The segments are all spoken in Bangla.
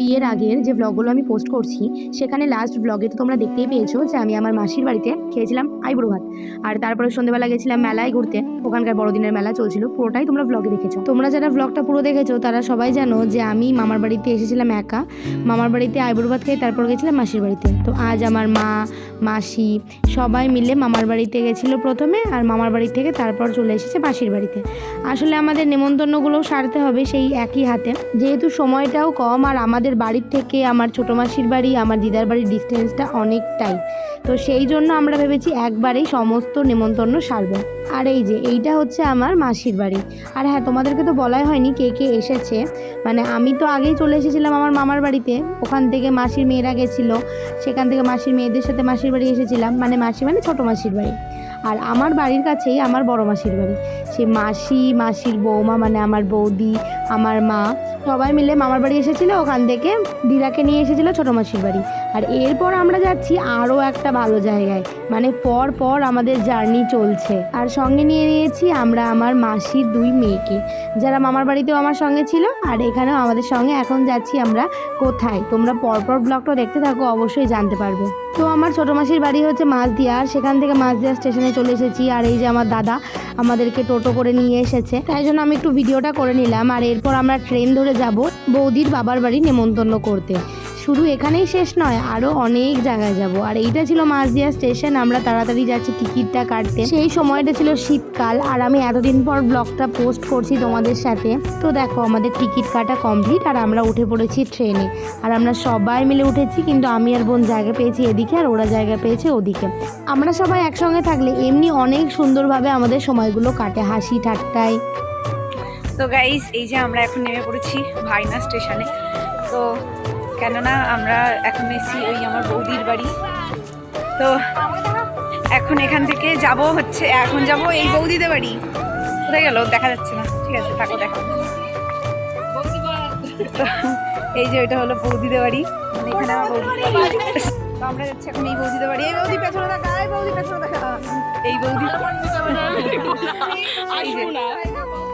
বিয়ের আগের যে ব্লগগুলো আমি পোস্ট করছি সেখানে লাস্ট ব্লগে তো তোমরা দেখতেই পেয়েছো যে আমি আমার মাসির বাড়িতে খেয়েছিলাম আইবুড়ো ভাত। আর তারপরে সন্ধ্যেবেলা গেছিলাম মেলায় ঘুরতে, ওখানকার বড়দিনের মেলা চলছিল, পুরোটাই তোমরা ব্লগে দেখেছো। তোমরা যারা ব্লগটা পুরো দেখেছো তারা সবাই জানো যে আমি মামার বাড়িতে এসেছিলাম একা, মামার বাড়িতে আইবুড়ো ভাত খেয়ে তারপর গেছিলাম মাসির বাড়িতে। তো আজ আমার মা, মাসি সবাই মিলে মামার বাড়িতে গেছিলো প্রথমে, আর মামার বাড়ি থেকে তারপর চলে এসেছে মাসির বাড়িতে। আসলে আমাদের নেমন্তন্নগুলোও সারতে হবে সেই একই হাতে, যেহেতু সময়টাও কম আর আমাদের বাড়ির থেকে আমার ছোটো মাসির বাড়ি আমার দিদার বাড়ির ডিস্টেন্সটা অনেকটাই, তো সেই জন্য আমরা ভেবেছি একবারেই সমস্ত নেমন্তন্ন সারবো। আর এই যে এইটা হচ্ছে আমার মাসির বাড়ি। আর হ্যাঁ, তোমাদেরকে তো বলাই হয়নি কে কে এসেছে। মানে আমি তো আগেই চলে এসেছিলাম আমার মামার বাড়িতে, ওখান থেকে মাসির মেয়েরা গেছিলো, সেখান থেকে মাসির মেয়েদের সাথে মাসির বাড়ি এসেছিলাম। মানে মাসি মানে ছোটো মাসির বাড়ি, আর আমার বাড়ির কাছেই আমার বড় মাসির বাড়ি। সে মাসি, মাসির বৌমা মানে আমার বৌদি, আমার মা সবাই মিলে মামার বাড়ি এসেছিলো, ওখান থেকে দিদাকে নিয়ে এসেছিলো ছোটো মাসির বাড়ি। আর এরপর আমরা যাচ্ছি আরও একটা ভালো জায়গায়, মানে পর পর আমাদের জার্নি চলছে। আর সঙ্গে নিয়ে নিয়েছি আমরা আমার মাসির 2 মেয়েকে, যারা মামার বাড়িতেও আমার সঙ্গে ছিল আর এখানেও আমাদের সঙ্গে। এখন যাচ্ছি আমরা কোথায়, তোমরা পরপর ব্লগটা দেখতে থাকো, অবশ্যই জানতে পারবে। তো আমার ছোটো মাসির বাড়ি হচ্ছে মাঝদিয়া, আর সেখান থেকে মাঝদিয়া স্টেশনে চলে এসেছি। আর এই যে আমার দাদা আমাদেরকে টোটো করে নিয়ে এসেছে, তাই জন্য আমি একটু ভিডিওটা করে নিলাম। আর এরপর আমরা ট্রেন ধরে যাব বৌদির বাবার বাড়ি নেমন্তন্ন করতে। শুধু এখানেই শেষ নয়, আরও অনেক জায়গায় যাব। আর এইটা ছিল মাঝদিয়া স্টেশন, আমরা তাড়াতাড়ি যাচ্ছি টিকিটটা কাটতে। সেই সময়টা ছিল শীতকাল, আর আমি এতদিন পর ব্লগটা পোস্ট করছি তোমাদের সাথে। তো দেখো আমাদের টিকিট কাটা কমপ্লিট, আর আমরা উঠে পড়েছি ট্রেনে। আর আমরা সবাই মিলে উঠেছি, কিন্তু আমি আর বোন জায়গা পেয়েছি এদিকে আর ওরা জায়গা পেয়েছে ওদিকে। আমরা সবাই একসঙ্গে থাকলে এমনি অনেক সুন্দরভাবে আমাদের সময়গুলো কাটে হাসি ঠাট্টায়। তো গাইস, এই যে আমরা এখন নেমে পড়েছি ভাইনা স্টেশনে। তো কেননা আমরা এখন এসেছি ওই আমার বৌদির বাড়ি। তো এখন এখান থেকে এখন যাব এই বৌদিদের বাড়ি। কোথায় গেল দেখা যাচ্ছে না, ঠিক আছে থাকো দেখো। তো এই যে ওইটা হলো বৌদিদের বাড়ি, মানে এখানে আমার বৌদিদের বাড়ি। তো আমরা যাচ্ছি এখন এই বৌদিদের বাড়ি। এই বৌদি পেছনে দেখা, এই বৌদি পেছনে দেখা, এই বৌদি।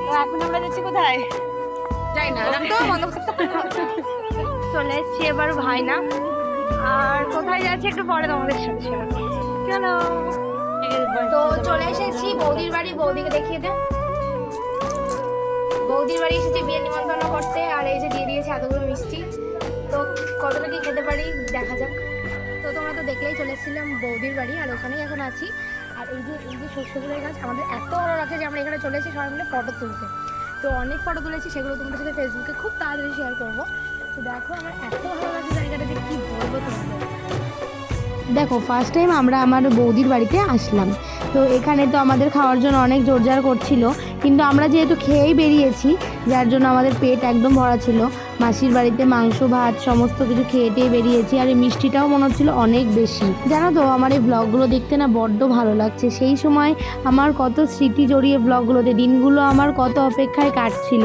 তো এখন আমরা যাচ্ছি কোথায় যাই না, চলে এসছি এবার ভাইনা। আর কোথায় যাচ্ছি একটু পরে তোমাদের সাথে শেয়ার করছি। চলো। তো চলে এসেছি বৌদির বাড়ি, বৌদিকে দেখিয়ে দে। বৌদির বাড়ি এসেছি বিয়ে নিমন্ত্রণ করতে। আর এই যে দিয়ে দিয়েছে এতগুলো মিষ্টি, তো কতটা কি খেতে পারি দেখা যাক। তো তোমরা তো দেখলেই চলে এসেছিলাম বৌদির বাড়ি, আর ওখানেই এখন আছি। আর এই যে শস্য ফুলের গাছ আমাদের এত ভালো লাগছে যে আমরা এখানে চলে এসেছি সবাই মিলে ফটো তুলতে। তো অনেক ফটো তুলেছি, সেগুলো তোমাদের সাথে ফেসবুকে খুব তাড়াতাড়ি শেয়ার করবো। তো দেখো আমার এত ভালো লাগছে জায়গাটা যে কী বলবো তোমাদের। দেখো ফার্স্ট টাইম আমরা আমার বৌদির বাড়িতে আসলাম, তো এখানে তো আমাদের খাওয়ার জন্য অনেক জোরজার করছিল, কিন্তু আমরা যেহেতু খেয়েই বেরিয়েছি যার জন্য আমাদের পেট একদম ভরা ছিল। মাসির বাড়িতে মাংস ভাত সমস্ত কিছু খেয়ে টেয়ে বেরিয়েছি। আর এই মিষ্টিটাও মনে হচ্ছিলো অনেক বেশি। জানো তো আমার এই ব্লগগুলো দেখতে না বড্ড ভালো লাগছে। সেই সময় আমার কত স্মৃতি জড়িয়ে ব্লগগুলোতে, দিনগুলো আমার কত অপেক্ষায় কাটছিল,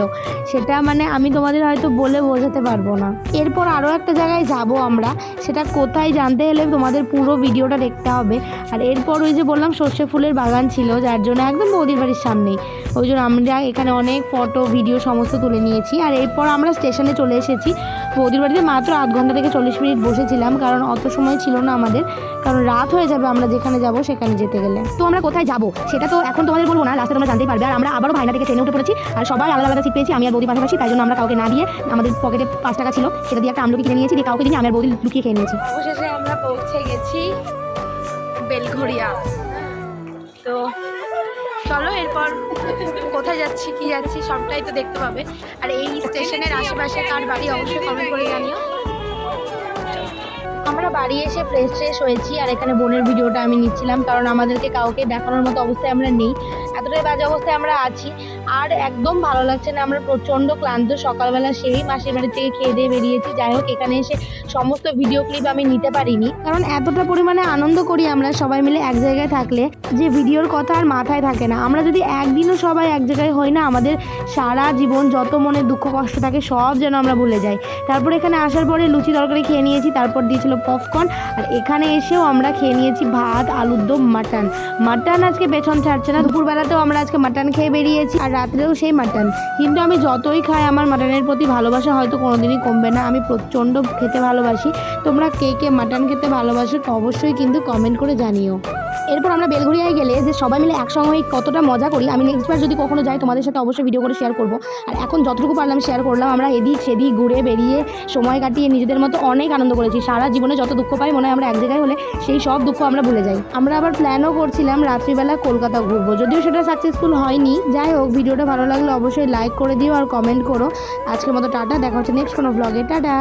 সেটা মানে আমি তোমাদের হয়তো বলে বোঝাতে পারবো না। এরপর আরও একটা জায়গায় যাব আমরা, সেটা কোথায় জানতে হলে তোমাদের পুরো ভিডিওটা দেখতে হবে। আর এরপর ওই যে বললাম সর্ষে ফুলের বাগান ছিল, যার জন্য একদম বৌদির বাড়ির সামনেই, ওই জন্য আমরা এখানে অনেক ফটো ভিডিও সমস্ত তুলে নিয়েছি। আর এরপর আমরা স্টেশনে চলে এসেছি। বৌদির বাড়িতে মাত্র আধ ঘন্টা থেকে 40 মিনিট বসেছিলাম, কারণ অত সময় ছিল না আমাদের, কারণ রাত হয়ে যাবে আমরা যেখানে যাব সেখানে যেতে গেলে। তো আমরা কোথায় যাব সেটা তো এখন তোমাদের বলবো না, রাস্তায় তোমরা জানতেই পারবে। আর আমরা আবারও ভাইনা থেকে ট্রেনে উঠে পড়েছি, আর সবাই আলাদা আলাদা সিট পেয়েছি, আমি আর বৌদির পাশাপাশি। তাই জন্য আমরা কাউকে না দিয়ে, আমাদের পকেটে 5 টাকা ছিল, সেটা দিয়ে একটা আমলকি কিনে নিয়েছি, দিয়ে কাউকে দিয়ে আমি আর বৌদি লুকিয়ে খেয়ে নিয়েছি। অবশেষে আমরা পৌঁছে গেছি বেলঘড়িয়া। তো চলো এরপর কোথায় যাচ্ছি কি যাচ্ছি সবটাই তো দেখতে পাবে। আর এই স্টেশনের আশেপাশে কার বাড়ি অবশ্যই কমেন্ট করে জানিও। আমরা বাড়ি এসে ফ্রেশ হয়েছি, আর এখানে বোনের ভিডিওটা আমি নিচ্ছিলাম, কারণ আমাদেরকে কাউকে দেখানোর মতো অবস্থায় আমরা নেই, এতটাই বাজে অবস্থায় আমরা আছি। আর একদম ভালো লাগছে না, আমরা প্রচণ্ড ক্লান্ত। সকালবেলা সেই মাসির বাড়ি থেকে খেয়ে দিয়ে বেরিয়েছি। যাই হোক, এখানে এসে সমস্ত ভিডিও ক্লিপ আমি নিতে পারিনি, কারণ এতটা পরিমাণে আনন্দ করি আমরা সবাই মিলে এক জায়গায় থাকলে, যে ভিডিওর কথা আর মাথায় থাকে না। আমরা যদি একদিনও সবাই এক জায়গায় হই না, আমাদের সারা জীবন যত মনে দুঃখ কষ্ট থাকে সব যেন আমরা ভুলে যাই। তারপর এখানে আসার পরে লুচি তরকারি খেয়ে নিয়েছি, তারপর দিয়েছিল পপকর্ন। আর এখানে এসেও আমরা খেয়ে নিয়েছি ভাত, আলুর দম, মাটন আজকে পেছন ছাড়ছে না। দুপুরবেলাতেও আমরা আজকে মাটন খেয়ে বেরিয়েছি আর রাত্রেও সেই মাটন। কিন্তু আমি যতই খাই আমার মাটনের প্রতি ভালোবাসা হয়তো কোনোদিনই কমবে না। আমি প্রচণ্ড খেতে ভালোবাসি। তোমরা কে কে মাটন খেতে ভালোবাসো অবশ্যই কিন্তু কমেন্ট করে জানিও। এরপর আমরা বেলঘরিয়ায় গেলে যে সবাই মিলে একসঙ্গে হয়ে কতটা মজা করি, আমি নেক্সট বার যদি কখনো যাই তোমাদের সাথে অবশ্যই ভিডিও করে শেয়ার করব। আর এখন যতটুকু পারলাম শেয়ার করলাম। আমরা এদিক সেদিক ঘুরে বেরিয়ে সময় কাটিয়ে নিজেদের মতো অনেক আনন্দ করেছি। সারা জীবনে যত দুঃখ পাই মনে হয় আমরা এক জায়গায় হলে সেই সব দুঃখ আমরা ভুলে যাই। আমরা আবার প্ল্যানও করছিলাম রাত্রিবেলা কলকাতা ঘুরবো, যদিও সেটা সাকসেসফুল হয়নি। যাই হোক, ভিডিওটা ভালো লাগলে অবশ্যই লাইক করে দিও আর কমেন্ট করো। আজকের মতো টাটা, দেখা হচ্ছে নেক্সট কোনো ব্লগে। টাটা।